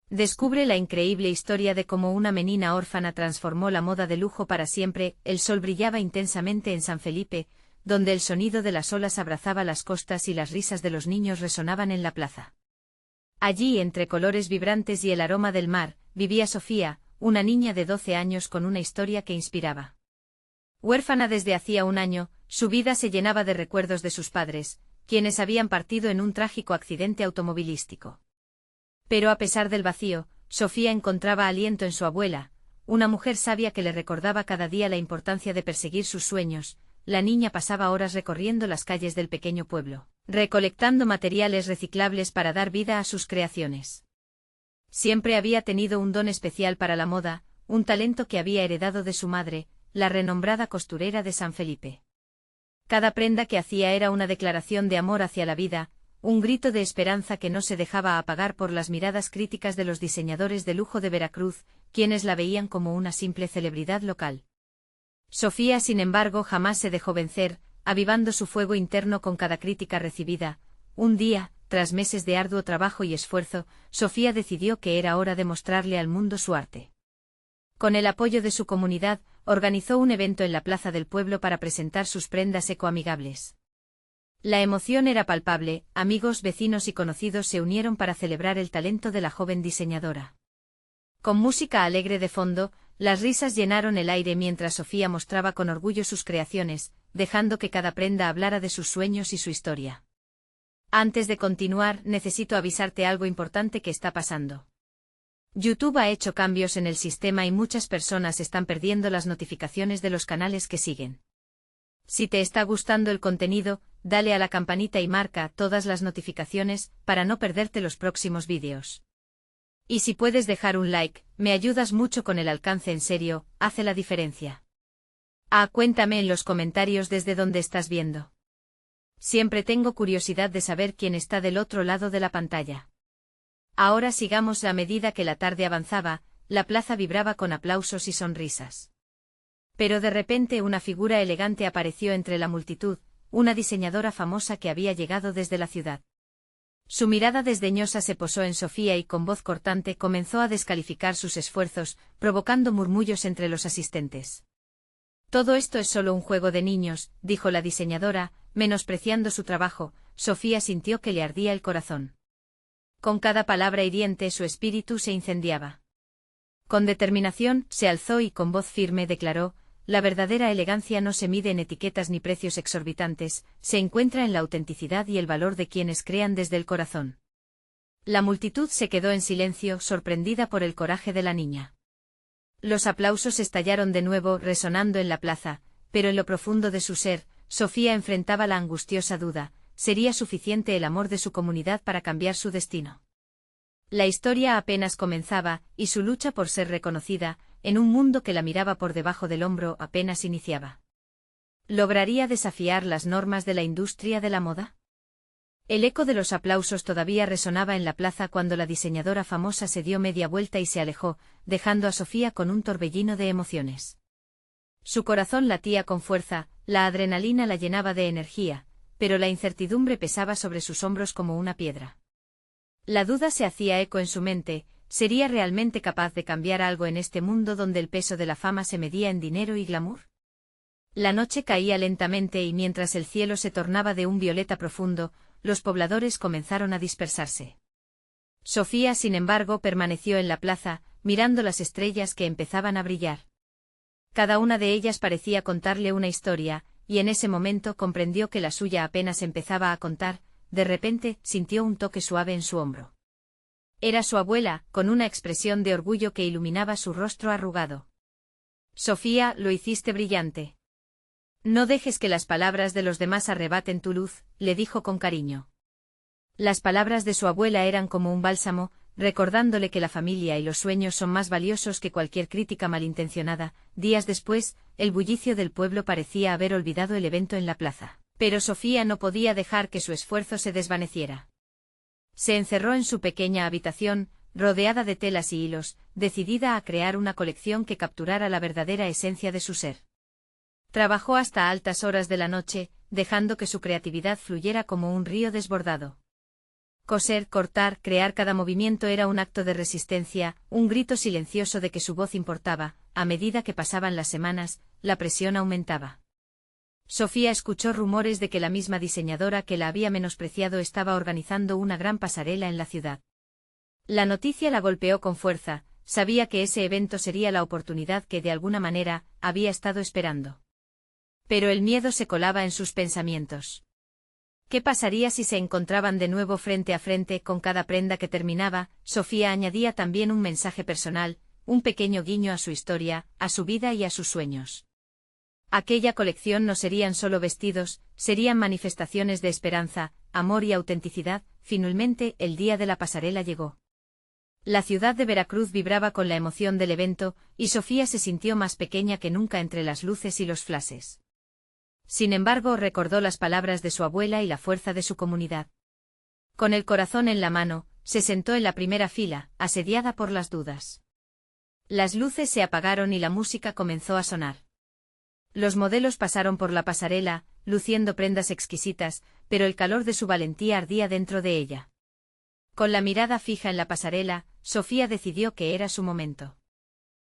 Descubre la increíble historia de cómo una menina órfana transformó la moda de lujo para siempre. El sol brillaba intensamente en San Felipe, donde el sonido de las olas abrazaba las costas y las risas de los niños resonaban en la plaza. Allí, entre colores vibrantes y el aroma del mar, vivía Sofía, una niña de 12 años con una historia que inspiraba. Huérfana desde hacía un año, su vida se llenaba de recuerdos de sus padres, quienes habían partido en un trágico accidente automovilístico. Pero a pesar del vacío, Sofía encontraba aliento en su abuela, una mujer sabia que le recordaba cada día la importancia de perseguir sus sueños. La niña pasaba horas recorriendo las calles del pequeño pueblo, recolectando materiales reciclables para dar vida a sus creaciones. Siempre había tenido un don especial para la moda, un talento que había heredado de su madre, la renombrada costurera de San Felipe. Cada prenda que hacía era una declaración de amor hacia la vida, un grito de esperanza que no se dejaba apagar por las miradas críticas de los diseñadores de lujo de Veracruz, quienes la veían como una simple celebridad local. Sofía, sin embargo, jamás se dejó vencer, avivando su fuego interno con cada crítica recibida. Un día, tras meses de arduo trabajo y esfuerzo, Sofía decidió que era hora de mostrarle al mundo su arte. Con el apoyo de su comunidad, organizó un evento en la plaza del pueblo para presentar sus prendas ecoamigables. La emoción era palpable, amigos, vecinos y conocidos se unieron para celebrar el talento de la joven diseñadora. Con música alegre de fondo, las risas llenaron el aire mientras Sofía mostraba con orgullo sus creaciones, dejando que cada prenda hablara de sus sueños y su historia. Antes de continuar, necesito avisarte algo importante que está pasando. YouTube ha hecho cambios en el sistema y muchas personas están perdiendo las notificaciones de los canales que siguen. Si te está gustando el contenido, dale a la campanita y marca todas las notificaciones para no perderte los próximos vídeos. Y si puedes dejar un like, me ayudas mucho con el alcance, en serio, hace la diferencia. Cuéntame en los comentarios desde dónde estás viendo. Siempre tengo curiosidad de saber quién está del otro lado de la pantalla. Ahora sigamos. A medida que la tarde avanzaba, la plaza vibraba con aplausos y sonrisas. Pero de repente una figura elegante apareció entre la multitud, una diseñadora famosa que había llegado desde la ciudad. Su mirada desdeñosa se posó en Sofía y con voz cortante comenzó a descalificar sus esfuerzos, provocando murmullos entre los asistentes. Todo esto es solo un juego de niños, dijo la diseñadora, menospreciando su trabajo. Sofía sintió que le ardía el corazón. Con cada palabra hiriente su espíritu se incendiaba. Con determinación, se alzó y con voz firme declaró: la verdadera elegancia no se mide en etiquetas ni precios exorbitantes, se encuentra en la autenticidad y el valor de quienes crean desde el corazón. La multitud se quedó en silencio, sorprendida por el coraje de la niña. Los aplausos estallaron de nuevo, resonando en la plaza, pero en lo profundo de su ser, Sofía enfrentaba la angustiosa duda: ¿sería suficiente el amor de su comunidad para cambiar su destino? La historia apenas comenzaba, y su lucha por ser reconocida, en un mundo que la miraba por debajo del hombro, apenas iniciaba. ¿Lograría desafiar las normas de la industria de la moda? El eco de los aplausos todavía resonaba en la plaza cuando la diseñadora famosa se dio media vuelta y se alejó, dejando a Sofía con un torbellino de emociones. Su corazón latía con fuerza, la adrenalina la llenaba de energía, pero la incertidumbre pesaba sobre sus hombros como una piedra. La duda se hacía eco en su mente: ¿sería realmente capaz de cambiar algo en este mundo donde el peso de la fama se medía en dinero y glamour? La noche caía lentamente y mientras el cielo se tornaba de un violeta profundo, los pobladores comenzaron a dispersarse. Sofía, sin embargo, permaneció en la plaza, mirando las estrellas que empezaban a brillar. Cada una de ellas parecía contarle una historia, y en ese momento comprendió que la suya apenas empezaba a contar. De repente, sintió un toque suave en su hombro. Era su abuela, con una expresión de orgullo que iluminaba su rostro arrugado. Sofía, lo hiciste brillante. No dejes que las palabras de los demás arrebaten tu luz, le dijo con cariño. Las palabras de su abuela eran como un bálsamo, recordándole que la familia y los sueños son más valiosos que cualquier crítica malintencionada. Días después, el bullicio del pueblo parecía haber olvidado el evento en la plaza. Pero Sofía no podía dejar que su esfuerzo se desvaneciera. Se encerró en su pequeña habitación, rodeada de telas y hilos, decidida a crear una colección que capturara la verdadera esencia de su ser. Trabajó hasta altas horas de la noche, dejando que su creatividad fluyera como un río desbordado. Coser, cortar, crear cada movimiento era un acto de resistencia, un grito silencioso de que su voz importaba. A medida que pasaban las semanas, la presión aumentaba. Sofía escuchó rumores de que la misma diseñadora que la había menospreciado estaba organizando una gran pasarela en la ciudad. La noticia la golpeó con fuerza, sabía que ese evento sería la oportunidad que de alguna manera había estado esperando. Pero el miedo se colaba en sus pensamientos. ¿Qué pasaría si se encontraban de nuevo frente a frente con cada prenda que terminaba? Sofía añadía también un mensaje personal, un pequeño guiño a su historia, a su vida y a sus sueños. Aquella colección no serían solo vestidos, serían manifestaciones de esperanza, amor y autenticidad. Finalmente, el día de la pasarela llegó. La ciudad de Veracruz vibraba con la emoción del evento, y Sofía se sintió más pequeña que nunca entre las luces y los flashes. Sin embargo, recordó las palabras de su abuela y la fuerza de su comunidad. Con el corazón en la mano, se sentó en la primera fila, asediada por las dudas. Las luces se apagaron y la música comenzó a sonar. Los modelos pasaron por la pasarela, luciendo prendas exquisitas, pero el calor de su valentía ardía dentro de ella. Con la mirada fija en la pasarela, Sofía decidió que era su momento.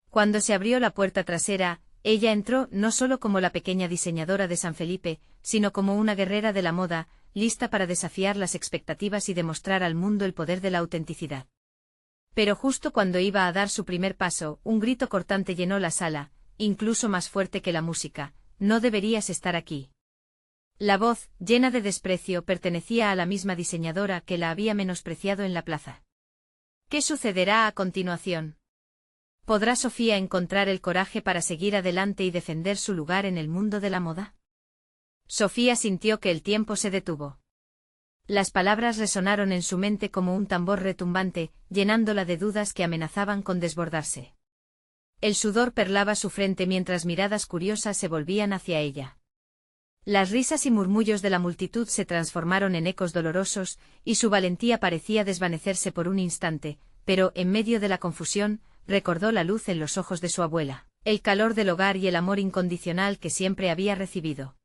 Cuando se abrió la puerta trasera, ella entró no solo como la pequeña diseñadora de San Felipe, sino como una guerrera de la moda, lista para desafiar las expectativas y demostrar al mundo el poder de la autenticidad. Pero justo cuando iba a dar su primer paso, un grito cortante llenó la sala, incluso más fuerte que la música: «No deberías estar aquí». La voz, llena de desprecio, pertenecía a la misma diseñadora que la había menospreciado en la plaza. ¿Qué sucederá a continuación? ¿Podrá Sofía encontrar el coraje para seguir adelante y defender su lugar en el mundo de la moda? Sofía sintió que el tiempo se detuvo. Las palabras resonaron en su mente como un tambor retumbante, llenándola de dudas que amenazaban con desbordarse. El sudor perlaba su frente mientras miradas curiosas se volvían hacia ella. Las risas y murmullos de la multitud se transformaron en ecos dolorosos, y su valentía parecía desvanecerse por un instante, pero, en medio de la confusión, recordó la luz en los ojos de su abuela, el calor del hogar y el amor incondicional que siempre había recibido.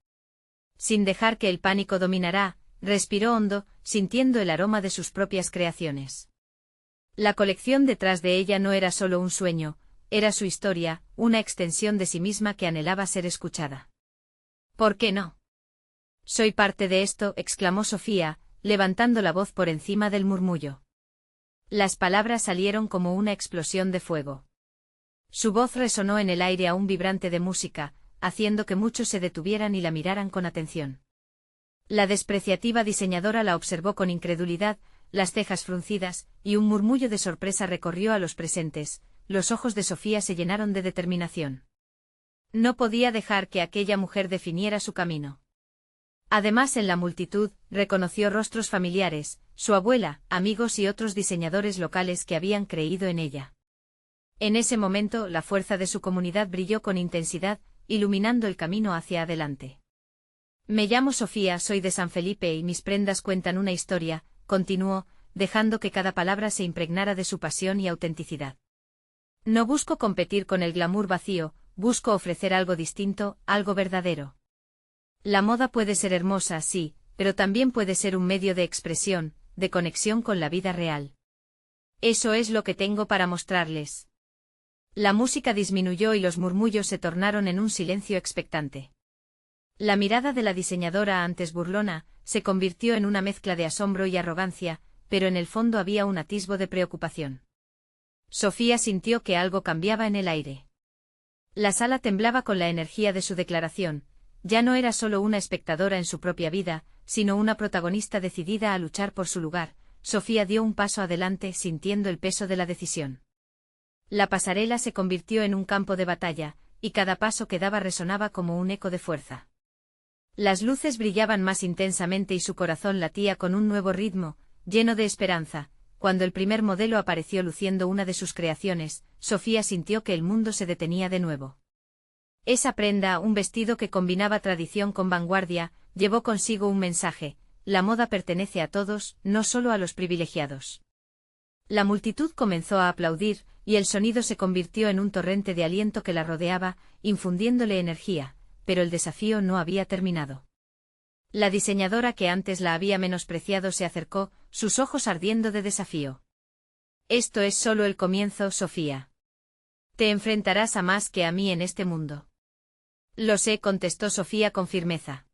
Sin dejar que el pánico dominara, respiró hondo, sintiendo el aroma de sus propias creaciones. La colección detrás de ella no era solo un sueño, era su historia, una extensión de sí misma que anhelaba ser escuchada. ¿Por qué no? Soy parte de esto, exclamó Sofía, levantando la voz por encima del murmullo. Las palabras salieron como una explosión de fuego. Su voz resonó en el aire aún vibrante de música, haciendo que muchos se detuvieran y la miraran con atención. La despreciativa diseñadora la observó con incredulidad, las cejas fruncidas, y un murmullo de sorpresa recorrió a los presentes. Los ojos de Sofía se llenaron de determinación. No podía dejar que aquella mujer definiera su camino. Además, en la multitud, reconoció rostros familiares, su abuela, amigos y otros diseñadores locales que habían creído en ella. En ese momento, la fuerza de su comunidad brilló con intensidad, iluminando el camino hacia adelante. Me llamo Sofía, soy de San Felipe y mis prendas cuentan una historia, continuó, dejando que cada palabra se impregnara de su pasión y autenticidad. No busco competir con el glamour vacío, busco ofrecer algo distinto, algo verdadero. La moda puede ser hermosa, sí, pero también puede ser un medio de expresión, de conexión con la vida real. Eso es lo que tengo para mostrarles. La música disminuyó y los murmullos se tornaron en un silencio expectante. La mirada de la diseñadora, antes burlona, se convirtió en una mezcla de asombro y arrogancia, pero en el fondo había un atisbo de preocupación. Sofía sintió que algo cambiaba en el aire. La sala temblaba con la energía de su declaración. Ya no era solo una espectadora en su propia vida, sino una protagonista decidida a luchar por su lugar. Sofía dio un paso adelante sintiendo el peso de la decisión. La pasarela se convirtió en un campo de batalla, y cada paso que daba resonaba como un eco de fuerza. Las luces brillaban más intensamente y su corazón latía con un nuevo ritmo, lleno de esperanza. Cuando el primer modelo apareció luciendo una de sus creaciones, Sofía sintió que el mundo se detenía de nuevo. Esa prenda, un vestido que combinaba tradición con vanguardia, llevó consigo un mensaje: la moda pertenece a todos, no solo a los privilegiados. La multitud comenzó a aplaudir, y el sonido se convirtió en un torrente de aliento que la rodeaba, infundiéndole energía, pero el desafío no había terminado. La diseñadora que antes la había menospreciado se acercó, sus ojos ardiendo de desafío. Esto es solo el comienzo, Sofía. Te enfrentarás a más que a mí en este mundo. Lo sé, contestó Sofía con firmeza.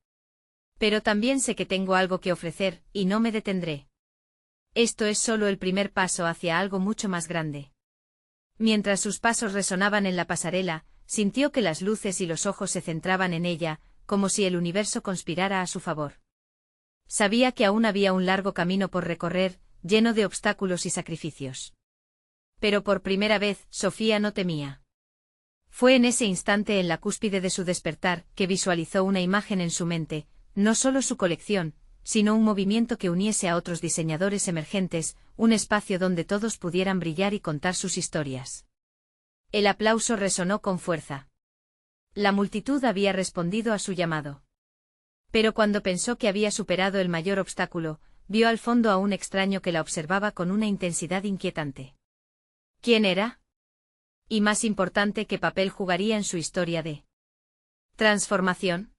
Pero también sé que tengo algo que ofrecer, y no me detendré. Esto es solo el primer paso hacia algo mucho más grande. Mientras sus pasos resonaban en la pasarela, sintió que las luces y los ojos se centraban en ella, como si el universo conspirara a su favor. Sabía que aún había un largo camino por recorrer, lleno de obstáculos y sacrificios. Pero por primera vez, Sofía no temía. Fue en ese instante, en la cúspide de su despertar, que visualizó una imagen en su mente, no solo su colección, sino un movimiento que uniese a otros diseñadores emergentes, un espacio donde todos pudieran brillar y contar sus historias. El aplauso resonó con fuerza. La multitud había respondido a su llamado. Pero cuando pensó que había superado el mayor obstáculo, vio al fondo a un extraño que la observaba con una intensidad inquietante. ¿Quién era? Y más importante, ¿qué papel jugaría en su historia de transformación?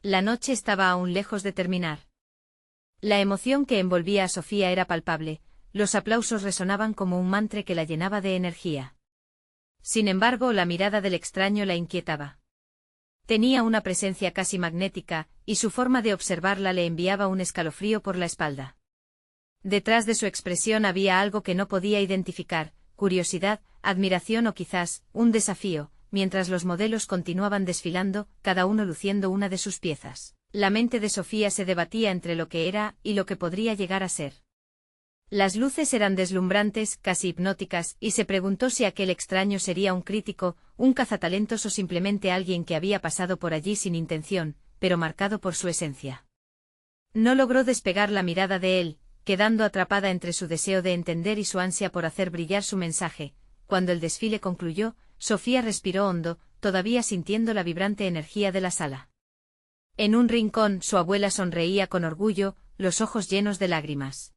La noche estaba aún lejos de terminar. La emoción que envolvía a Sofía era palpable, los aplausos resonaban como un mantra que la llenaba de energía. Sin embargo, la mirada del extraño la inquietaba. Tenía una presencia casi magnética, y su forma de observarla le enviaba un escalofrío por la espalda. Detrás de su expresión había algo que no podía identificar, curiosidad, admiración o quizás, un desafío, mientras los modelos continuaban desfilando, cada uno luciendo una de sus piezas. La mente de Sofía se debatía entre lo que era y lo que podría llegar a ser. Las luces eran deslumbrantes, casi hipnóticas, y se preguntó si aquel extraño sería un crítico, un cazatalentos o simplemente alguien que había pasado por allí sin intención, pero marcado por su esencia. No logró despegar la mirada de él, quedando atrapada entre su deseo de entender y su ansia por hacer brillar su mensaje. Cuando el desfile concluyó, Sofía respiró hondo, todavía sintiendo la vibrante energía de la sala. En un rincón, su abuela sonreía con orgullo, los ojos llenos de lágrimas.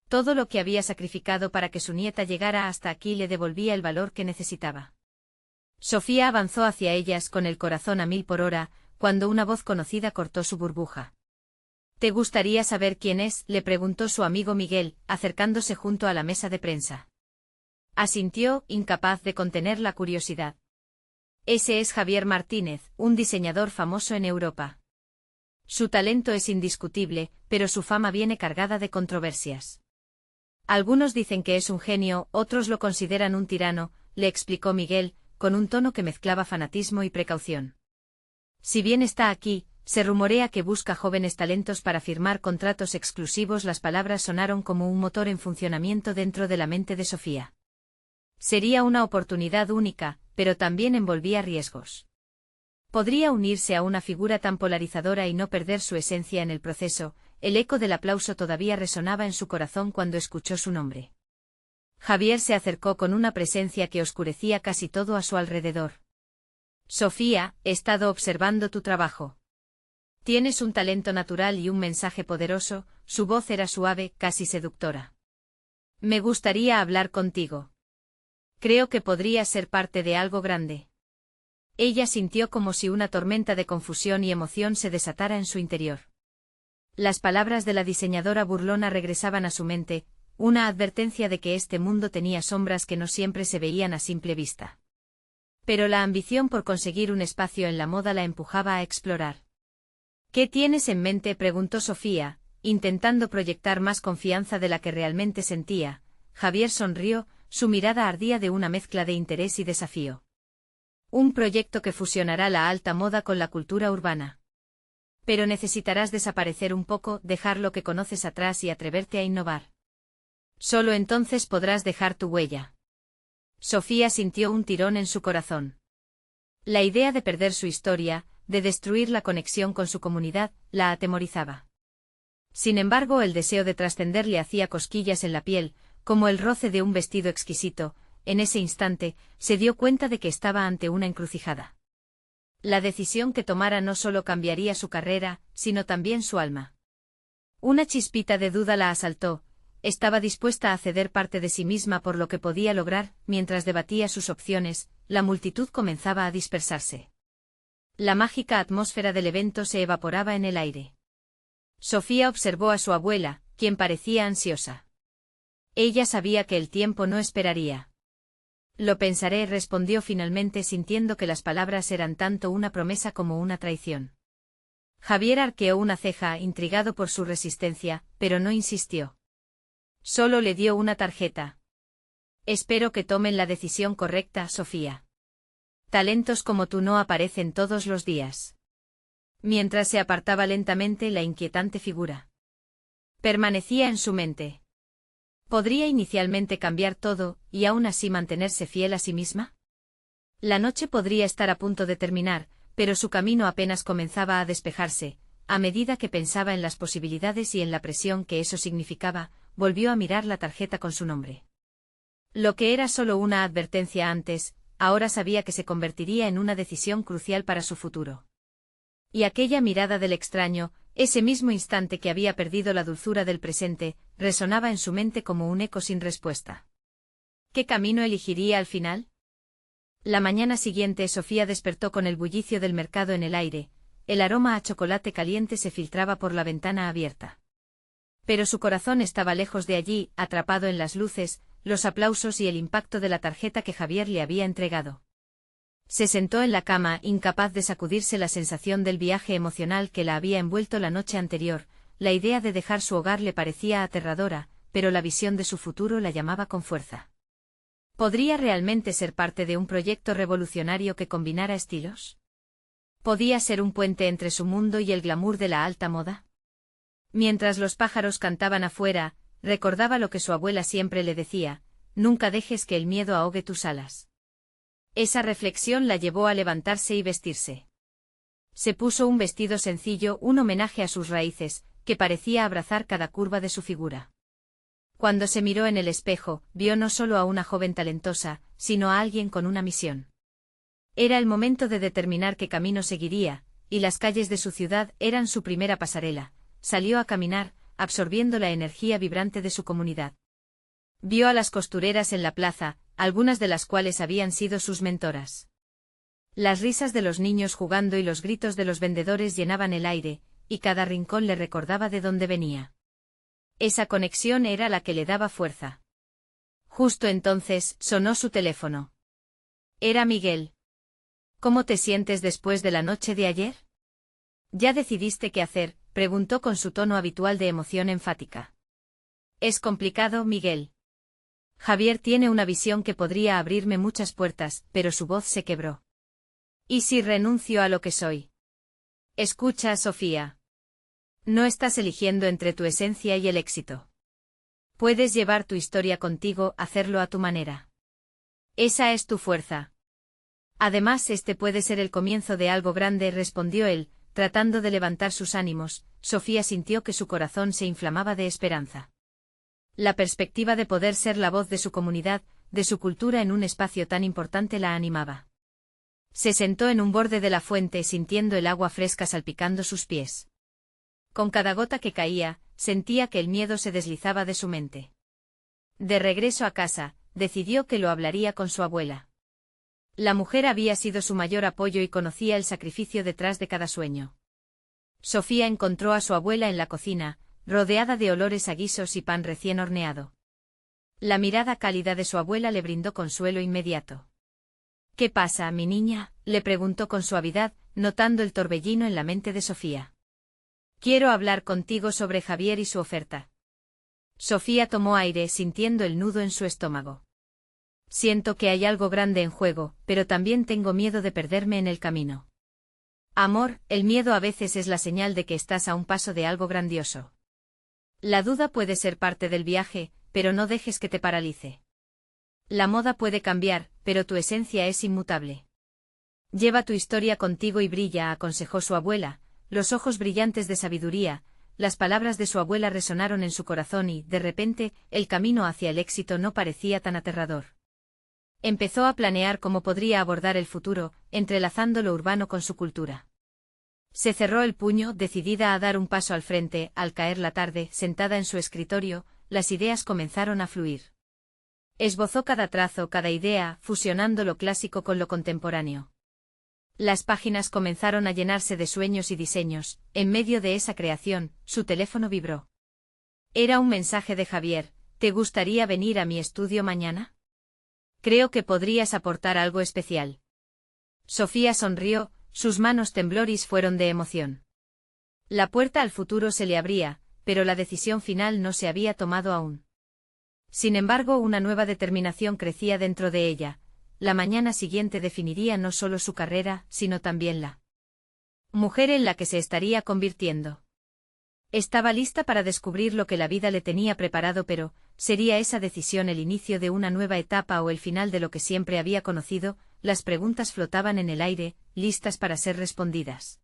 Todo lo que había sacrificado para que su nieta llegara hasta aquí le devolvía el valor que necesitaba. Sofía avanzó hacia ellas con el corazón a 1000 por hora, cuando una voz conocida cortó su burbuja. ¿Te gustaría saber quién es?, le preguntó su amigo Miguel, acercándose junto a la mesa de prensa. Asintió, incapaz de contener la curiosidad. Ese es Javier Martínez, un diseñador famoso en Europa. Su talento es indiscutible, pero su fama viene cargada de controversias. Algunos dicen que es un genio, otros lo consideran un tirano, le explicó Miguel, con un tono que mezclaba fanatismo y precaución. Si bien está aquí, se rumorea que busca jóvenes talentos para firmar contratos exclusivos. Las palabras sonaron como un motor en funcionamiento dentro de la mente de Sofía. Sería una oportunidad única, pero también envolvía riesgos. Podría unirse a una figura tan polarizadora y no perder su esencia en el proceso. El eco del aplauso todavía resonaba en su corazón cuando escuchó su nombre. Javier se acercó con una presencia que oscurecía casi todo a su alrededor. Sofía, he estado observando tu trabajo. Tienes un talento natural y un mensaje poderoso. Su voz era suave, casi seductora. Me gustaría hablar contigo. Creo que podrías ser parte de algo grande. Ella sintió como si una tormenta de confusión y emoción se desatara en su interior. Las palabras de la diseñadora burlona regresaban a su mente, una advertencia de que este mundo tenía sombras que no siempre se veían a simple vista. Pero la ambición por conseguir un espacio en la moda la empujaba a explorar. ¿Qué tienes en mente?, preguntó Sofía, intentando proyectar más confianza de la que realmente sentía. Javier sonrió, su mirada ardía de una mezcla de interés y desafío. Un proyecto que fusionará la alta moda con la cultura urbana. Pero necesitarás desaparecer un poco, dejar lo que conoces atrás y atreverte a innovar. Solo entonces podrás dejar tu huella. Sofía sintió un tirón en su corazón. La idea de perder su historia, de destruir la conexión con su comunidad, la atemorizaba. Sin embargo, el deseo de trascender le hacía cosquillas en la piel, como el roce de un vestido exquisito. En ese instante, se dio cuenta de que estaba ante una encrucijada. La decisión que tomara no solo cambiaría su carrera, sino también su alma. Una chispita de duda la asaltó. Estaba dispuesta a ceder parte de sí misma por lo que podía lograr. Mientras debatía sus opciones, la multitud comenzaba a dispersarse. La mágica atmósfera del evento se evaporaba en el aire. Sofía observó a su abuela, quien parecía ansiosa. Ella sabía que el tiempo no esperaría. Lo pensaré, respondió finalmente, sintiendo que las palabras eran tanto una promesa como una traición. Javier arqueó una ceja, intrigado por su resistencia, pero no insistió. Solo le dio una tarjeta. Espero que tomen la decisión correcta, Sofía. Talentos como tú no aparecen todos los días. Mientras se apartaba lentamente la inquietante figura. Permanecía en su mente. ¿Podría inicialmente cambiar todo, y aún así mantenerse fiel a sí misma? La noche podría estar a punto de terminar, pero su camino apenas comenzaba a despejarse. A medida que pensaba en las posibilidades y en la presión que eso significaba, volvió a mirar la tarjeta con su nombre. Lo que era solo una advertencia antes, ahora sabía que se convertiría en una decisión crucial para su futuro. Y aquella mirada del extraño, ese mismo instante que había perdido la dulzura del presente, resonaba en su mente como un eco sin respuesta. ¿Qué camino elegiría al final? La mañana siguiente Sofía despertó con el bullicio del mercado en el aire, el aroma a chocolate caliente se filtraba por la ventana abierta. Pero su corazón estaba lejos de allí, atrapado en las luces, los aplausos y el impacto de la tarjeta que Javier le había entregado. Se sentó en la cama, incapaz de sacudirse la sensación del viaje emocional que la había envuelto la noche anterior. La idea de dejar su hogar le parecía aterradora, pero la visión de su futuro la llamaba con fuerza. ¿Podría realmente ser parte de un proyecto revolucionario que combinara estilos? ¿Podía ser un puente entre su mundo y el glamour de la alta moda? Mientras los pájaros cantaban afuera, recordaba lo que su abuela siempre le decía: nunca dejes que el miedo ahogue tus alas. Esa reflexión la llevó a levantarse y vestirse. Se puso un vestido sencillo, un homenaje a sus raíces, que parecía abrazar cada curva de su figura. Cuando se miró en el espejo, vio no solo a una joven talentosa, sino a alguien con una misión. Era el momento de determinar qué camino seguiría, y las calles de su ciudad eran su primera pasarela. Salió a caminar, absorbiendo la energía vibrante de su comunidad. Vio a las costureras en la plaza, algunas de las cuales habían sido sus mentoras. Las risas de los niños jugando y los gritos de los vendedores llenaban el aire, y cada rincón le recordaba de dónde venía. Esa conexión era la que le daba fuerza. Justo entonces, sonó su teléfono. Era Miguel. ¿Cómo te sientes después de la noche de ayer? ¿Ya decidiste qué hacer?, preguntó con su tono habitual de emoción enfática. Es complicado, Miguel. Javier tiene una visión que podría abrirme muchas puertas, pero su voz se quebró. ¿Y si renuncio a lo que soy? Escucha, Sofía. No estás eligiendo entre tu esencia y el éxito. Puedes llevar tu historia contigo, hacerlo a tu manera. Esa es tu fuerza. Además, este puede ser el comienzo de algo grande, respondió él, tratando de levantar sus ánimos. Sofía sintió que su corazón se inflamaba de esperanza. La perspectiva de poder ser la voz de su comunidad, de su cultura en un espacio tan importante la animaba. Se sentó en un borde de la fuente sintiendo el agua fresca salpicando sus pies. Con cada gota que caía, sentía que el miedo se deslizaba de su mente. De regreso a casa, decidió que lo hablaría con su abuela. La mujer había sido su mayor apoyo y conocía el sacrificio detrás de cada sueño. Sofía encontró a su abuela en la cocina, rodeada de olores a guisos y pan recién horneado. La mirada cálida de su abuela le brindó consuelo inmediato. ¿Qué pasa, mi niña?, le preguntó con suavidad, notando el torbellino en la mente de Sofía. Quiero hablar contigo sobre Javier y su oferta. Sofía tomó aire sintiendo el nudo en su estómago. Siento que hay algo grande en juego, pero también tengo miedo de perderme en el camino. Amor, el miedo a veces es la señal de que estás a un paso de algo grandioso. La duda puede ser parte del viaje, pero no dejes que te paralice. La moda puede cambiar, pero tu esencia es inmutable. Lleva tu historia contigo y brilla, aconsejó su abuela, los ojos brillantes de sabiduría. Las palabras de su abuela resonaron en su corazón y, de repente, el camino hacia el éxito no parecía tan aterrador. Empezó a planear cómo podría abordar el futuro, entrelazando lo urbano con su cultura. Se cerró el puño, decidida a dar un paso al frente. Al caer la tarde, sentada en su escritorio, las ideas comenzaron a fluir. Esbozó cada trazo, cada idea, fusionando lo clásico con lo contemporáneo. Las páginas comenzaron a llenarse de sueños y diseños. En medio de esa creación, su teléfono vibró. Era un mensaje de Javier. ¿Te gustaría venir a mi estudio mañana? Creo que podrías aportar algo especial. Sofía sonrió, sus manos temblores fueron de emoción. La puerta al futuro se le abría, pero la decisión final no se había tomado aún. Sin embargo, una nueva determinación crecía dentro de ella. La mañana siguiente definiría no solo su carrera, sino también la mujer en la que se estaría convirtiendo. Estaba lista para descubrir lo que la vida le tenía preparado, pero ¿sería esa decisión el inicio de una nueva etapa o el final de lo que siempre había conocido? Las preguntas flotaban en el aire, listas para ser respondidas.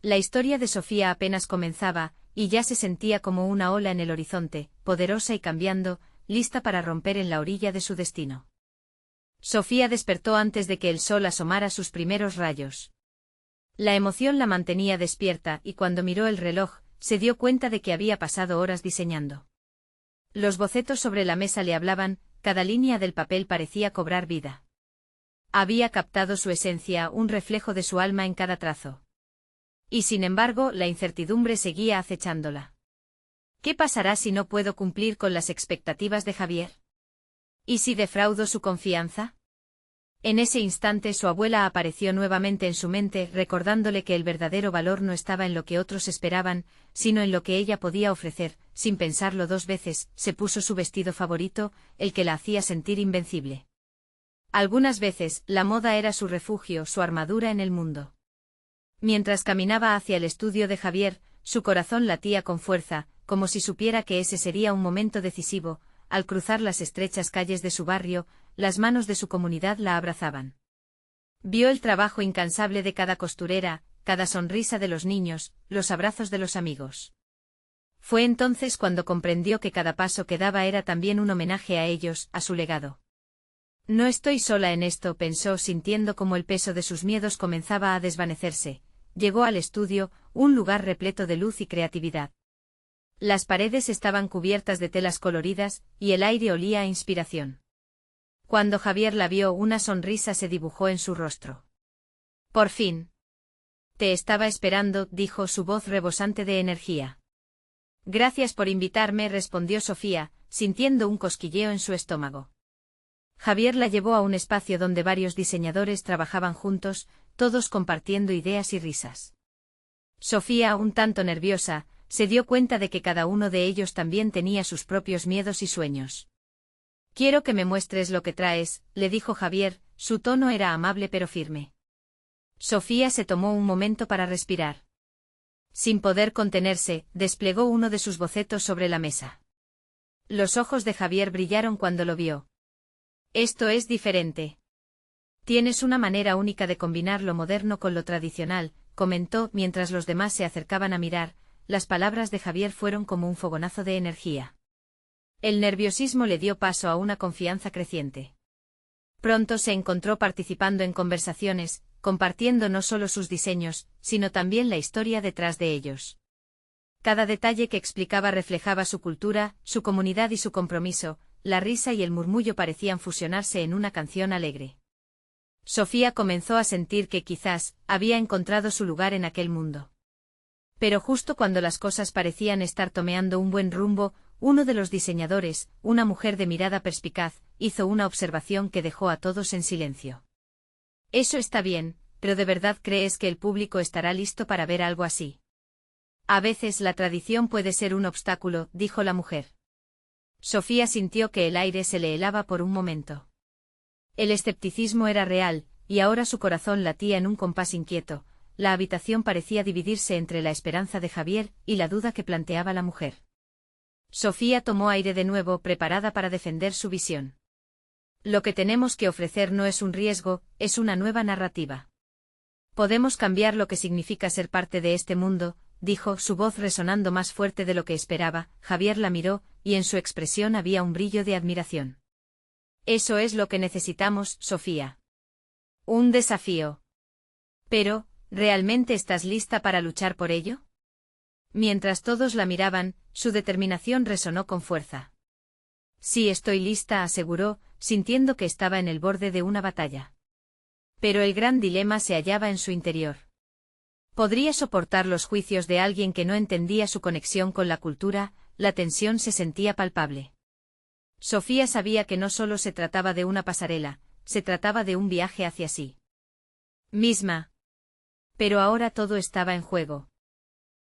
La historia de Sofía apenas comenzaba, y ya se sentía como una ola en el horizonte, poderosa y cambiando, lista para romper en la orilla de su destino. Sofía despertó antes de que el sol asomara sus primeros rayos. La emoción la mantenía despierta y cuando miró el reloj, se dio cuenta de que había pasado horas diseñando. Los bocetos sobre la mesa le hablaban, cada línea del papel parecía cobrar vida. Había captado su esencia, un reflejo de su alma en cada trazo. Y sin embargo, la incertidumbre seguía acechándola. ¿Qué pasará si no puedo cumplir con las expectativas de Javier? ¿Y si defraudo su confianza? En ese instante su abuela apareció nuevamente en su mente, recordándole que el verdadero valor no estaba en lo que otros esperaban, sino en lo que ella podía ofrecer. Sin pensarlo dos veces, se puso su vestido favorito, el que la hacía sentir invencible. Algunas veces, la moda era su refugio, su armadura en el mundo. Mientras caminaba hacia el estudio de Javier, su corazón latía con fuerza, como si supiera que ese sería un momento decisivo. Al cruzar las estrechas calles de su barrio, las manos de su comunidad la abrazaban. Vio el trabajo incansable de cada costurera, cada sonrisa de los niños, los abrazos de los amigos. Fue entonces cuando comprendió que cada paso que daba era también un homenaje a ellos, a su legado. No estoy sola en esto, pensó, sintiendo como el peso de sus miedos comenzaba a desvanecerse. Llegó al estudio, un lugar repleto de luz y creatividad. Las paredes estaban cubiertas de telas coloridas, y el aire olía a inspiración. Cuando Javier la vio, una sonrisa se dibujó en su rostro. Por fin. Te estaba esperando, dijo su voz rebosante de energía. Gracias por invitarme, respondió Sofía, sintiendo un cosquilleo en su estómago. Javier la llevó a un espacio donde varios diseñadores trabajaban juntos, todos compartiendo ideas y risas. Sofía, un tanto nerviosa, se dio cuenta de que cada uno de ellos también tenía sus propios miedos y sueños. Quiero que me muestres lo que traes, le dijo Javier, su tono era amable pero firme. Sofía se tomó un momento para respirar. Sin poder contenerse, desplegó uno de sus bocetos sobre la mesa. Los ojos de Javier brillaron cuando lo vio. Esto es diferente. Tienes una manera única de combinar lo moderno con lo tradicional, comentó mientras los demás se acercaban a mirar. Las palabras de Javier fueron como un fogonazo de energía. El nerviosismo le dio paso a una confianza creciente. Pronto se encontró participando en conversaciones, compartiendo no solo sus diseños, sino también la historia detrás de ellos. Cada detalle que explicaba reflejaba su cultura, su comunidad y su compromiso. La risa y el murmullo parecían fusionarse en una canción alegre. Sofía comenzó a sentir que quizás había encontrado su lugar en aquel mundo. Pero justo cuando las cosas parecían estar tomando un buen rumbo, uno de los diseñadores, una mujer de mirada perspicaz, hizo una observación que dejó a todos en silencio. Eso está bien, pero ¿de verdad crees que el público estará listo para ver algo así? A veces la tradición puede ser un obstáculo, dijo la mujer. Sofía sintió que el aire se le helaba por un momento. El escepticismo era real, y ahora su corazón latía en un compás inquieto. La habitación parecía dividirse entre la esperanza de Javier y la duda que planteaba la mujer. Sofía tomó aire de nuevo, preparada para defender su visión. Lo que tenemos que ofrecer no es un riesgo, es una nueva narrativa. Podemos cambiar lo que significa ser parte de este mundo, dijo, su voz resonando más fuerte de lo que esperaba. Javier la miró, y en su expresión había un brillo de admiración. Eso es lo que necesitamos, Sofía. Un desafío. Pero, ¿realmente estás lista para luchar por ello? Mientras todos la miraban, su determinación resonó con fuerza. Sí, estoy lista, aseguró, sintiendo que estaba en el borde de una batalla. Pero el gran dilema se hallaba en su interior. ¿Podría soportar los juicios de alguien que no entendía su conexión con la cultura? La tensión se sentía palpable. Sofía sabía que no solo se trataba de una pasarela, se trataba de un viaje hacia sí misma. Pero ahora todo estaba en juego.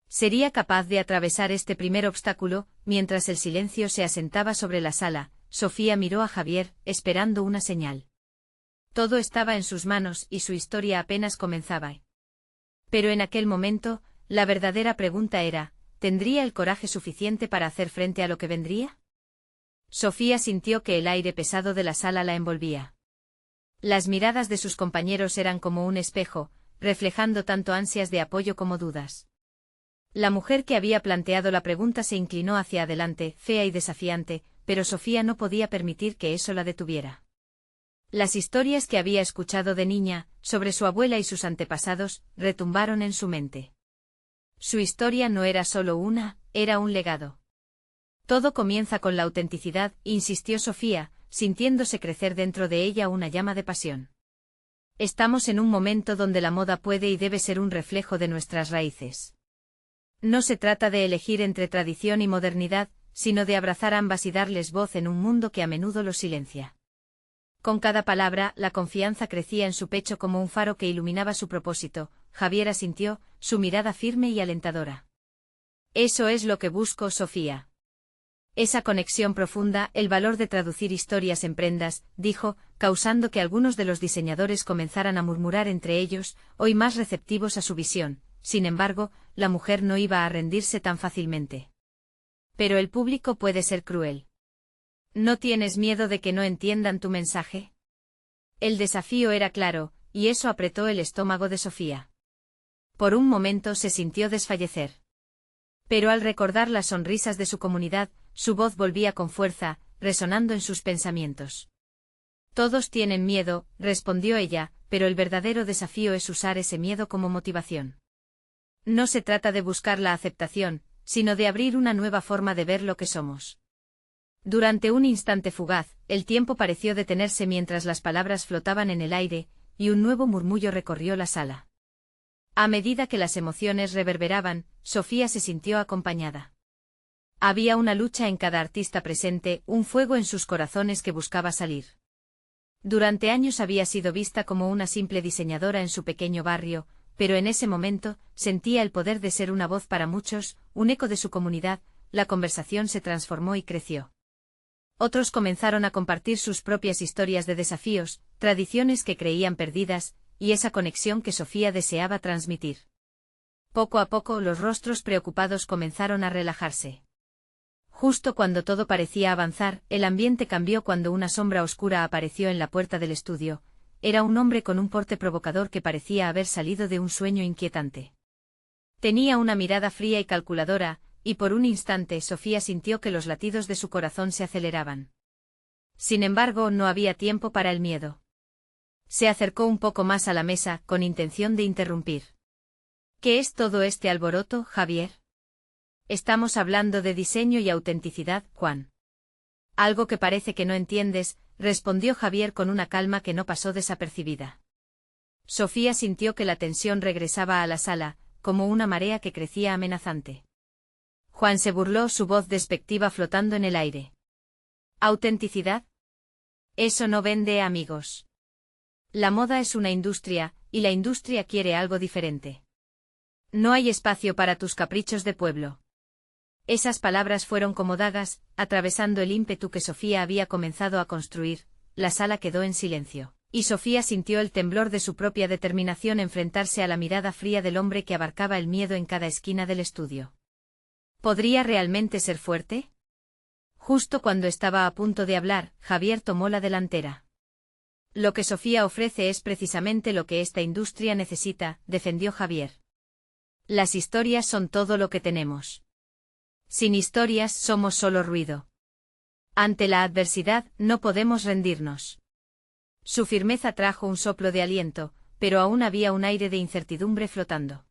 ¿Sería capaz de atravesar este primer obstáculo? Mientras el silencio se asentaba sobre la sala, Sofía miró a Javier, esperando una señal. Todo estaba en sus manos y su historia apenas comenzaba. Pero en aquel momento, la verdadera pregunta era, ¿tendría el coraje suficiente para hacer frente a lo que vendría? Sofía sintió que el aire pesado de la sala la envolvía. Las miradas de sus compañeros eran como un espejo, reflejando tanto ansias de apoyo como dudas. La mujer que había planteado la pregunta se inclinó hacia adelante, fea y desafiante, pero Sofía no podía permitir que eso la detuviera. Las historias que había escuchado de niña, sobre su abuela y sus antepasados, retumbaron en su mente. Su historia no era solo una, era un legado. Todo comienza con la autenticidad, insistió Sofía, sintiéndose crecer dentro de ella una llama de pasión. Estamos en un momento donde la moda puede y debe ser un reflejo de nuestras raíces. No se trata de elegir entre tradición y modernidad, sino de abrazar ambas y darles voz en un mundo que a menudo los silencia. Con cada palabra, la confianza crecía en su pecho como un faro que iluminaba su propósito. Javier asintió, su mirada firme y alentadora. Eso es lo que busco, Sofía. Esa conexión profunda, el valor de traducir historias en prendas, dijo, causando que algunos de los diseñadores comenzaran a murmurar entre ellos, hoy más receptivos a su visión. Sin embargo, la mujer no iba a rendirse tan fácilmente. Pero el público puede ser cruel. ¿No tienes miedo de que no entiendan tu mensaje? El desafío era claro, y eso apretó el estómago de Sofía. Por un momento se sintió desfallecer. Pero al recordar las sonrisas de su comunidad, su voz volvía con fuerza, resonando en sus pensamientos. Todos tienen miedo, respondió ella, pero el verdadero desafío es usar ese miedo como motivación. No se trata de buscar la aceptación, sino de abrir una nueva forma de ver lo que somos. Durante un instante fugaz, el tiempo pareció detenerse mientras las palabras flotaban en el aire, y un nuevo murmullo recorrió la sala. A medida que las emociones reverberaban, Sofía se sintió acompañada. Había una lucha en cada artista presente, un fuego en sus corazones que buscaba salir. Durante años había sido vista como una simple diseñadora en su pequeño barrio, pero en ese momento, sentía el poder de ser una voz para muchos, un eco de su comunidad. La conversación se transformó y creció. Otros comenzaron a compartir sus propias historias de desafíos, tradiciones que creían perdidas, y esa conexión que Sofía deseaba transmitir. Poco a poco los rostros preocupados comenzaron a relajarse. Justo cuando todo parecía avanzar, el ambiente cambió cuando una sombra oscura apareció en la puerta del estudio. Era un hombre con un porte provocador que parecía haber salido de un sueño inquietante. Tenía una mirada fría y calculadora, y por un instante Sofía sintió que los latidos de su corazón se aceleraban. Sin embargo, no había tiempo para el miedo. Se acercó un poco más a la mesa, con intención de interrumpir. ¿Qué es todo este alboroto, Javier? Estamos hablando de diseño y autenticidad, Juan. Algo que parece que no entiendes, respondió Javier con una calma que no pasó desapercibida. Sofía sintió que la tensión regresaba a la sala, como una marea que crecía amenazante. Juan se burló, su voz despectiva flotando en el aire. ¿Autenticidad? Eso no vende, amigos. La moda es una industria, y la industria quiere algo diferente. No hay espacio para tus caprichos de pueblo. Esas palabras fueron como dagas, atravesando el ímpetu que Sofía había comenzado a construir. La sala quedó en silencio, y Sofía sintió el temblor de su propia determinación enfrentarse a la mirada fría del hombre que abarcaba el miedo en cada esquina del estudio. ¿Podría realmente ser fuerte? Justo cuando estaba a punto de hablar, Javier tomó la delantera. Lo que Sofía ofrece es precisamente lo que esta industria necesita, defendió Javier. Las historias son todo lo que tenemos. Sin historias somos solo ruido. Ante la adversidad, no podemos rendirnos. Su firmeza trajo un soplo de aliento, pero aún había un aire de incertidumbre flotando.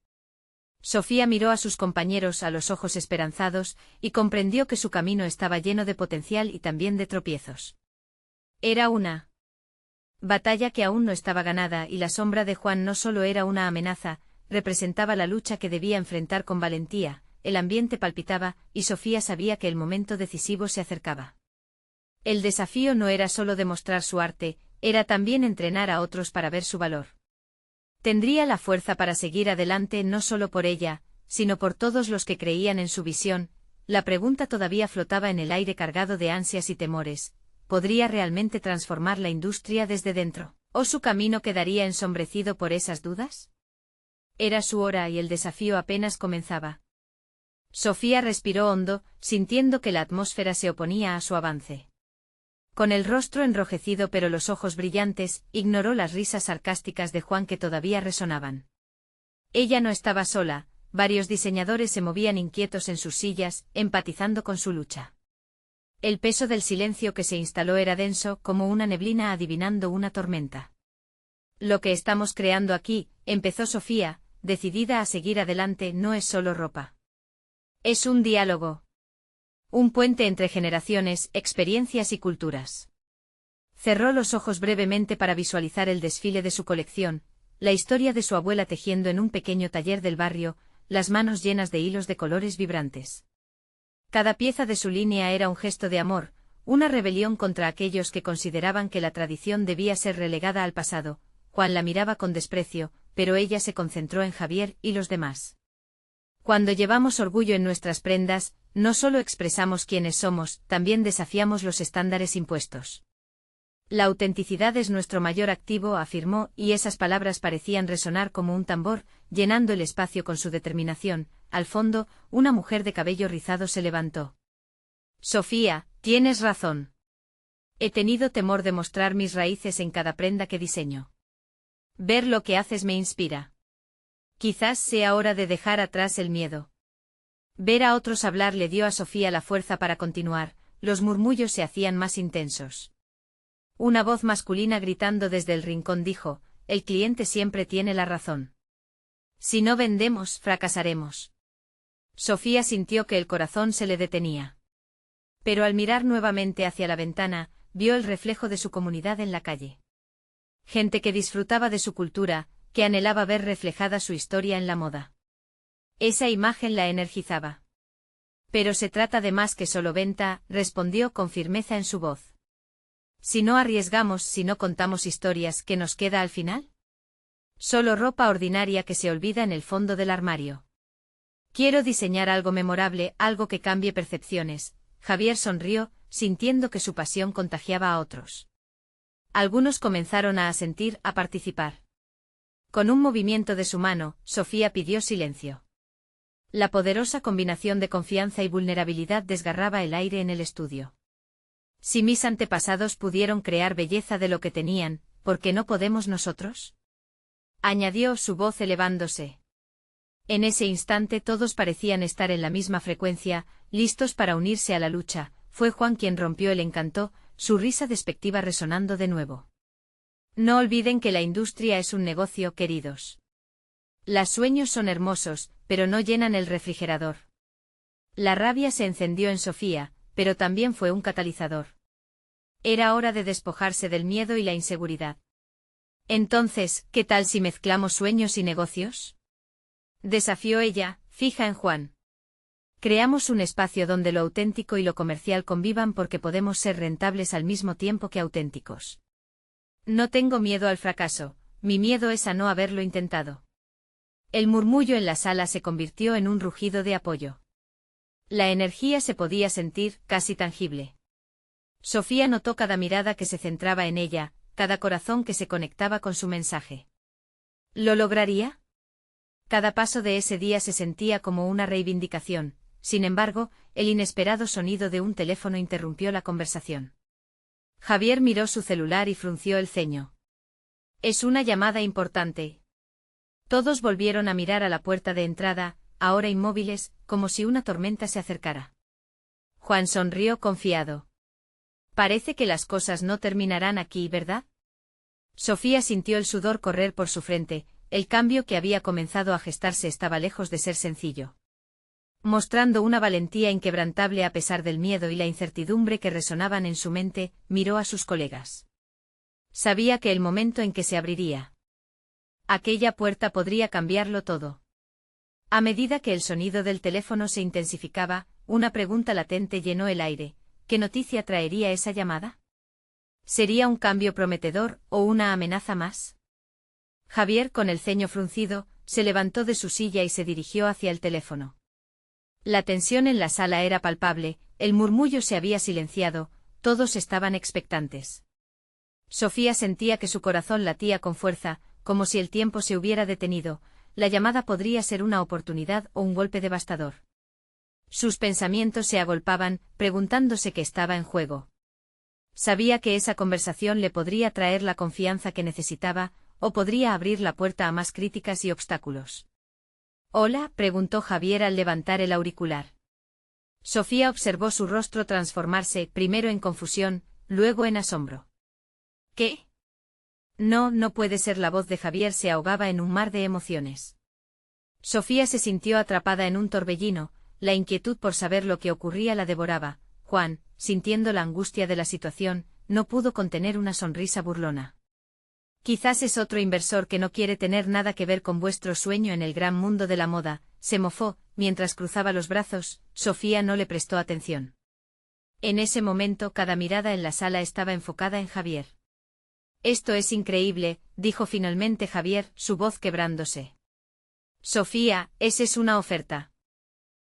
Sofía miró a sus compañeros a los ojos esperanzados, y comprendió que su camino estaba lleno de potencial y también de tropiezos. Era una Batalla que aún no estaba ganada y la sombra de Juan no solo era una amenaza, representaba la lucha que debía enfrentar con valentía, el ambiente palpitaba, y Sofía sabía que el momento decisivo se acercaba. El desafío no era solo demostrar su arte, era también entrenar a otros para ver su valor. Tendría la fuerza para seguir adelante no solo por ella, sino por todos los que creían en su visión. La pregunta todavía flotaba en el aire cargado de ansias y temores. ¿Podría realmente transformar la industria desde dentro? ¿O su camino quedaría ensombrecido por esas dudas? Era su hora y el desafío apenas comenzaba. Sofía respiró hondo, sintiendo que la atmósfera se oponía a su avance. Con el rostro enrojecido pero los ojos brillantes, ignoró las risas sarcásticas de Juan que todavía resonaban. Ella no estaba sola, varios diseñadores se movían inquietos en sus sillas, empatizando con su lucha. El peso del silencio que se instaló era denso, como una neblina adivinando una tormenta. Lo que estamos creando aquí, empezó Sofía, decidida a seguir adelante, no es solo ropa. Es un diálogo. Un puente entre generaciones, experiencias y culturas. Cerró los ojos brevemente para visualizar el desfile de su colección, la historia de su abuela tejiendo en un pequeño taller del barrio, las manos llenas de hilos de colores vibrantes. Cada pieza de su línea era un gesto de amor, una rebelión contra aquellos que consideraban que la tradición debía ser relegada al pasado. Juan la miraba con desprecio, pero ella se concentró en Javier y los demás. Cuando llevamos orgullo en nuestras prendas, no solo expresamos quiénes somos, también desafiamos los estándares impuestos. La autenticidad es nuestro mayor activo, afirmó, y esas palabras parecían resonar como un tambor, llenando el espacio con su determinación. Al fondo, una mujer de cabello rizado se levantó. Sofía, tienes razón. He tenido temor de mostrar mis raíces en cada prenda que diseño. Ver lo que haces me inspira. Quizás sea hora de dejar atrás el miedo. Ver a otros hablar le dio a Sofía la fuerza para continuar, los murmullos se hacían más intensos. Una voz masculina gritando desde el rincón dijo, el cliente siempre tiene la razón. Si no vendemos, fracasaremos. Sofía sintió que el corazón se le detenía. Pero al mirar nuevamente hacia la ventana, vio el reflejo de su comunidad en la calle. Gente que disfrutaba de su cultura, que anhelaba ver reflejada su historia en la moda. Esa imagen la energizaba. Pero se trata de más que solo venta, respondió con firmeza en su voz. Si no arriesgamos, si no contamos historias, ¿qué nos queda al final? Solo ropa ordinaria que se olvida en el fondo del armario. Quiero diseñar algo memorable, algo que cambie percepciones. Javier sonrió, sintiendo que su pasión contagiaba a otros. Algunos comenzaron a asentir, a participar. Con un movimiento de su mano, Sofía pidió silencio. La poderosa combinación de confianza y vulnerabilidad desgarraba el aire en el estudio. Si mis antepasados pudieron crear belleza de lo que tenían, ¿por qué no podemos nosotros? Añadió su voz elevándose. En ese instante todos parecían estar en la misma frecuencia, listos para unirse a la lucha. Fue Juan quien rompió el encanto, su risa despectiva resonando de nuevo. No olviden que la industria es un negocio, queridos. Los sueños son hermosos, pero no llenan el refrigerador. La rabia se encendió en Sofía, pero también fue un catalizador. Era hora de despojarse del miedo y la inseguridad. Entonces, ¿qué tal si mezclamos sueños y negocios? Desafió ella, fija en Juan. Creamos un espacio donde lo auténtico y lo comercial convivan porque podemos ser rentables al mismo tiempo que auténticos. No tengo miedo al fracaso, mi miedo es a no haberlo intentado. El murmullo en la sala se convirtió en un rugido de apoyo. La energía se podía sentir, casi tangible. Sofía notó cada mirada que se centraba en ella, cada corazón que se conectaba con su mensaje. ¿Lo lograría? Cada paso de ese día se sentía como una reivindicación. Sin embargo, el inesperado sonido de un teléfono interrumpió la conversación. Javier miró su celular y frunció el ceño. Es una llamada importante. Todos volvieron a mirar a la puerta de entrada, ahora inmóviles, como si una tormenta se acercara. Juan sonrió confiado. Parece que las cosas no terminarán aquí, ¿verdad? Sofía sintió el sudor correr por su frente, el cambio que había comenzado a gestarse estaba lejos de ser sencillo. Mostrando una valentía inquebrantable a pesar del miedo y la incertidumbre que resonaban en su mente, miró a sus colegas. Sabía que el momento en que se abriría aquella puerta podría cambiarlo todo. A medida que el sonido del teléfono se intensificaba, una pregunta latente llenó el aire. ¿Qué noticia traería esa llamada? ¿Sería un cambio prometedor o una amenaza más? Javier, con el ceño fruncido, se levantó de su silla y se dirigió hacia el teléfono. La tensión en la sala era palpable, el murmullo se había silenciado, todos estaban expectantes. Sofía sentía que su corazón latía con fuerza, como si el tiempo se hubiera detenido. La llamada podría ser una oportunidad o un golpe devastador. Sus pensamientos se agolpaban, preguntándose qué estaba en juego. Sabía que esa conversación le podría traer la confianza que necesitaba, o podría abrir la puerta a más críticas y obstáculos. «Hola», preguntó Javier al levantar el auricular. Sofía observó su rostro transformarse, primero en confusión, luego en asombro. «¿Qué?» No, no puede ser. La voz de Javier se ahogaba en un mar de emociones. Sofía se sintió atrapada en un torbellino, la inquietud por saber lo que ocurría la devoraba. Juan, sintiendo la angustia de la situación, no pudo contener una sonrisa burlona. «Quizás es otro inversor que no quiere tener nada que ver con vuestro sueño en el gran mundo de la moda», se mofó, mientras cruzaba los brazos. Sofía no le prestó atención. En ese momento cada mirada en la sala estaba enfocada en Javier. «Esto es increíble», dijo finalmente Javier, su voz quebrándose. «Sofía, esa es una oferta».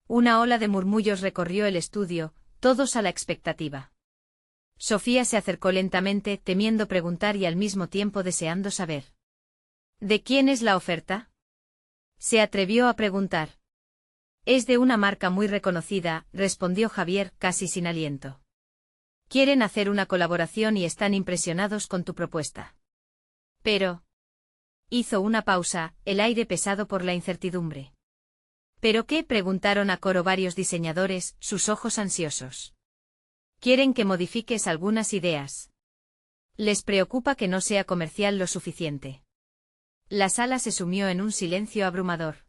Una ola de murmullos recorrió el estudio, todos a la expectativa. Sofía se acercó lentamente, temiendo preguntar y al mismo tiempo deseando saber. «¿De quién es la oferta?», se atrevió a preguntar. «Es de una marca muy reconocida», respondió Javier, casi sin aliento. «Quieren hacer una colaboración y están impresionados con tu propuesta». «Pero…», hizo una pausa, el aire pesado por la incertidumbre. «¿Pero qué?», preguntaron a coro varios diseñadores, sus ojos ansiosos. «Quieren que modifiques algunas ideas. Les preocupa que no sea comercial lo suficiente». La sala se sumió en un silencio abrumador.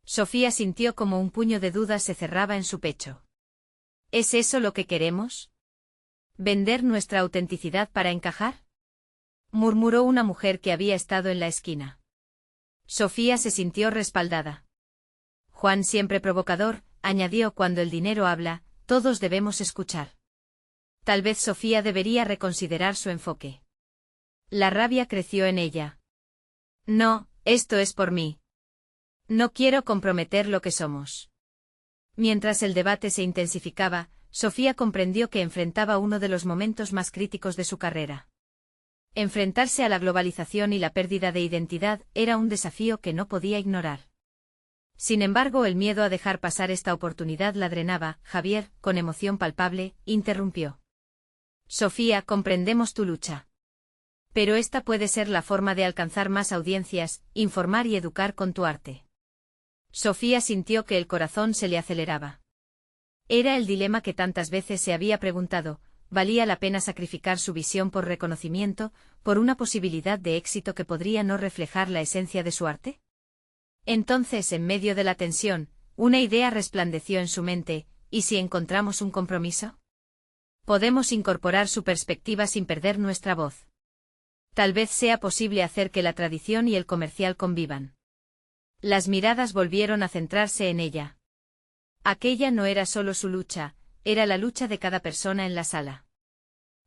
Sofía sintió como un puño de dudas se cerraba en su pecho. ¿Es eso lo que queremos? ¿Vender nuestra autenticidad para encajar?, murmuró una mujer que había estado en la esquina. Sofía se sintió respaldada. Juan, siempre provocador, añadió: «Cuando el dinero habla, todos debemos escuchar». Tal vez Sofía debería reconsiderar su enfoque. La rabia creció en ella. «No, esto es por mí. No quiero comprometer lo que somos». Mientras el debate se intensificaba, Sofía comprendió que enfrentaba uno de los momentos más críticos de su carrera. Enfrentarse a la globalización y la pérdida de identidad era un desafío que no podía ignorar. Sin embargo, el miedo a dejar pasar esta oportunidad la drenaba. Javier, con emoción palpable, interrumpió. «Sofía, comprendemos tu lucha. Pero esta puede ser la forma de alcanzar más audiencias, informar y educar con tu arte». Sofía sintió que el corazón se le aceleraba. Era el dilema que tantas veces se había preguntado: ¿valía la pena sacrificar su visión por reconocimiento, por una posibilidad de éxito que podría no reflejar la esencia de su arte? Entonces, en medio de la tensión, una idea resplandeció en su mente: ¿y si encontramos un compromiso? Podemos incorporar su perspectiva sin perder nuestra voz. Tal vez sea posible hacer que la tradición y el comercial convivan. Las miradas volvieron a centrarse en ella. Aquella no era solo su lucha, era la lucha de cada persona en la sala.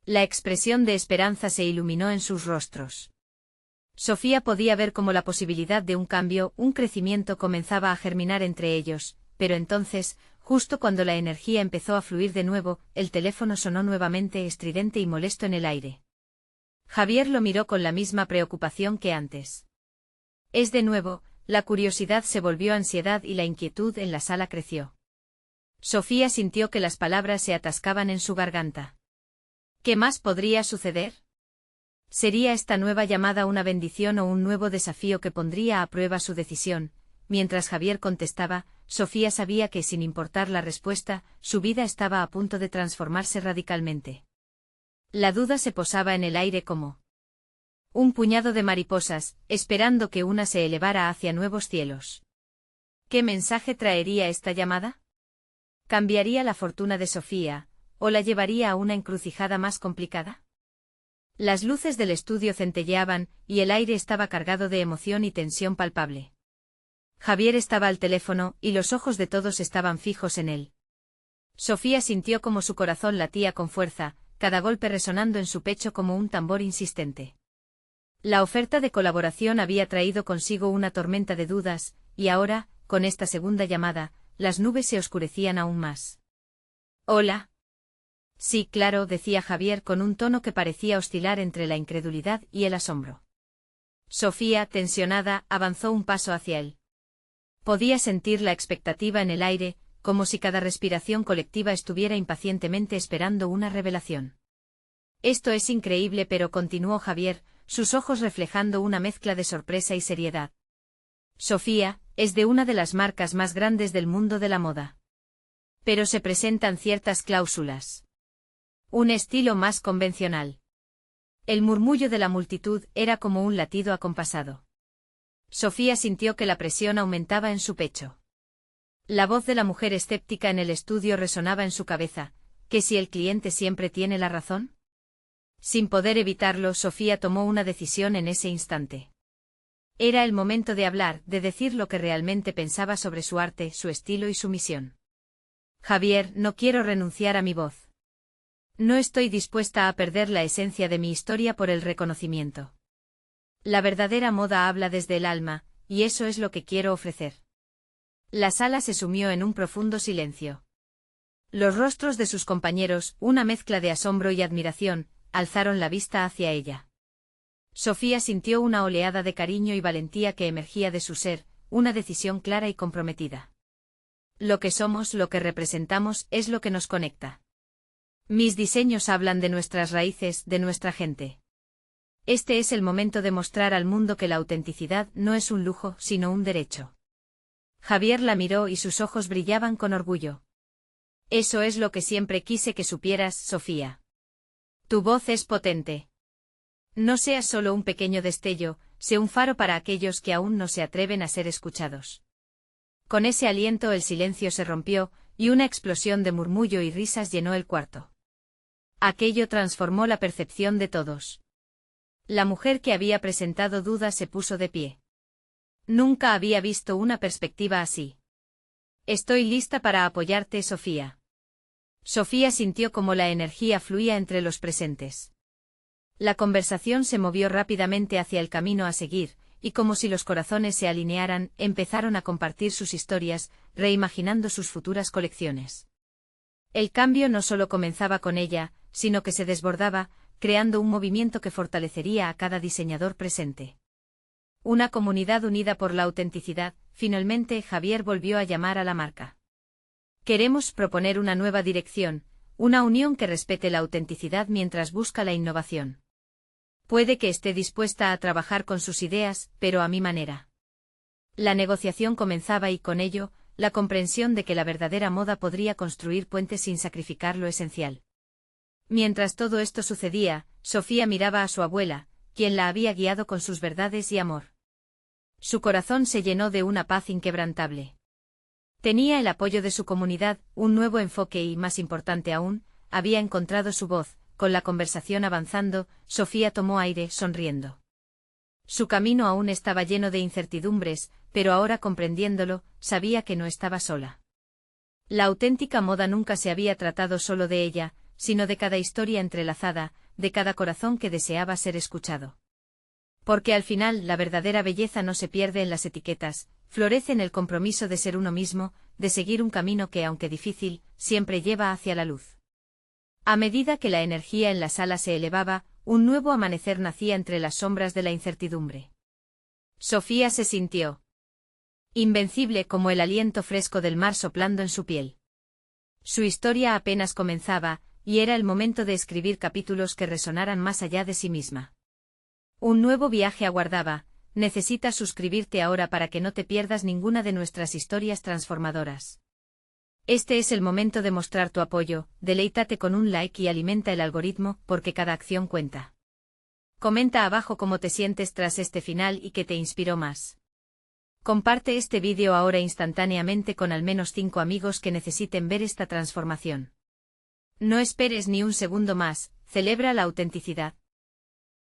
La expresión de esperanza se iluminó en sus rostros. Sofía podía ver cómo la posibilidad de un cambio, un crecimiento comenzaba a germinar entre ellos, pero entonces, justo cuando la energía empezó a fluir de nuevo, el teléfono sonó nuevamente estridente y molesto en el aire. Javier lo miró con la misma preocupación que antes. «Es de nuevo», la curiosidad se volvió ansiedad y la inquietud en la sala creció. Sofía sintió que las palabras se atascaban en su garganta. ¿Qué más podría suceder? ¿Sería esta nueva llamada una bendición o un nuevo desafío que pondría a prueba su decisión? Mientras Javier contestaba, Sofía sabía que, sin importar la respuesta, su vida estaba a punto de transformarse radicalmente. La duda se posaba en el aire como un puñado de mariposas, esperando que una se elevara hacia nuevos cielos. ¿Qué mensaje traería esta llamada? ¿Cambiaría la fortuna de Sofía, o la llevaría a una encrucijada más complicada? Las luces del estudio centelleaban, y el aire estaba cargado de emoción y tensión palpable. Javier estaba al teléfono, y los ojos de todos estaban fijos en él. Sofía sintió como su corazón latía con fuerza, cada golpe resonando en su pecho como un tambor insistente. La oferta de colaboración había traído consigo una tormenta de dudas, y ahora, con esta segunda llamada, las nubes se oscurecían aún más. «Hola». «Sí, claro», decía Javier con un tono que parecía oscilar entre la incredulidad y el asombro. Sofía, tensionada, avanzó un paso hacia él. Podía sentir la expectativa en el aire, como si cada respiración colectiva estuviera impacientemente esperando una revelación. «Esto es increíble», pero continuó Javier, sus ojos reflejando una mezcla de sorpresa y seriedad. «Sofía, es de una de las marcas más grandes del mundo de la moda. Pero se presentan ciertas cláusulas. Un estilo más convencional». El murmullo de la multitud era como un latido acompasado. Sofía sintió que la presión aumentaba en su pecho. La voz de la mujer escéptica en el estudio resonaba en su cabeza. ¿Que si el cliente siempre tiene la razón? Sin poder evitarlo, Sofía tomó una decisión en ese instante. Era el momento de hablar, de decir lo que realmente pensaba sobre su arte, su estilo y su misión. «Javier, no quiero renunciar a mi voz. No estoy dispuesta a perder la esencia de mi historia por el reconocimiento. La verdadera moda habla desde el alma, y eso es lo que quiero ofrecer». La sala se sumió en un profundo silencio. Los rostros de sus compañeros, una mezcla de asombro y admiración, alzaron la vista hacia ella. Sofía sintió una oleada de cariño y valentía que emergía de su ser, una decisión clara y comprometida. «Lo que somos, lo que representamos, es lo que nos conecta. Mis diseños hablan de nuestras raíces, de nuestra gente. Este es el momento de mostrar al mundo que la autenticidad no es un lujo, sino un derecho». Javier la miró y sus ojos brillaban con orgullo. «Eso es lo que siempre quise que supieras, Sofía. Tu voz es potente. No seas solo un pequeño destello, sé un faro para aquellos que aún no se atreven a ser escuchados». Con ese aliento el silencio se rompió, y una explosión de murmullo y risas llenó el cuarto. Aquello transformó la percepción de todos. La mujer que había presentado dudas se puso de pie. «Nunca había visto una perspectiva así. Estoy lista para apoyarte, Sofía». Sofía sintió como la energía fluía entre los presentes. La conversación se movió rápidamente hacia el camino a seguir, y como si los corazones se alinearan, empezaron a compartir sus historias, reimaginando sus futuras colecciones. El cambio no solo comenzaba con ella, sino que se desbordaba, creando un movimiento que fortalecería a cada diseñador presente. Una comunidad unida por la autenticidad. Finalmente Javier volvió a llamar a la marca. «Queremos proponer una nueva dirección, una unión que respete la autenticidad mientras busca la innovación. Puede que esté dispuesta a trabajar con sus ideas, pero a mi manera». La negociación comenzaba y con ello, la comprensión de que la verdadera moda podría construir puentes sin sacrificar lo esencial. Mientras todo esto sucedía, Sofía miraba a su abuela, quien la había guiado con sus verdades y amor. Su corazón se llenó de una paz inquebrantable. Tenía el apoyo de su comunidad, un nuevo enfoque y, más importante aún, había encontrado su voz. Con la conversación avanzando, Sofía tomó aire, sonriendo. Su camino aún estaba lleno de incertidumbres, pero ahora comprendiéndolo, sabía que no estaba sola. La auténtica moda nunca se había tratado solo de ella, sino de cada historia entrelazada, de cada corazón que deseaba ser escuchado. Porque al final la verdadera belleza no se pierde en las etiquetas, florece en el compromiso de ser uno mismo, de seguir un camino que, aunque difícil, siempre lleva hacia la luz. A medida que la energía en la sala se elevaba, un nuevo amanecer nacía entre las sombras de la incertidumbre. Sofía se sintió invencible como el aliento fresco del mar soplando en su piel. Su historia apenas comenzaba, y era el momento de escribir capítulos que resonaran más allá de sí misma. Un nuevo viaje aguardaba. Necesitas suscribirte ahora para que no te pierdas ninguna de nuestras historias transformadoras. Este es el momento de mostrar tu apoyo, deleítate con un like y alimenta el algoritmo, porque cada acción cuenta. Comenta abajo cómo te sientes tras este final y qué te inspiró más. Comparte este vídeo ahora instantáneamente con al menos 5 amigos que necesiten ver esta transformación. No esperes ni un segundo más, celebra la autenticidad.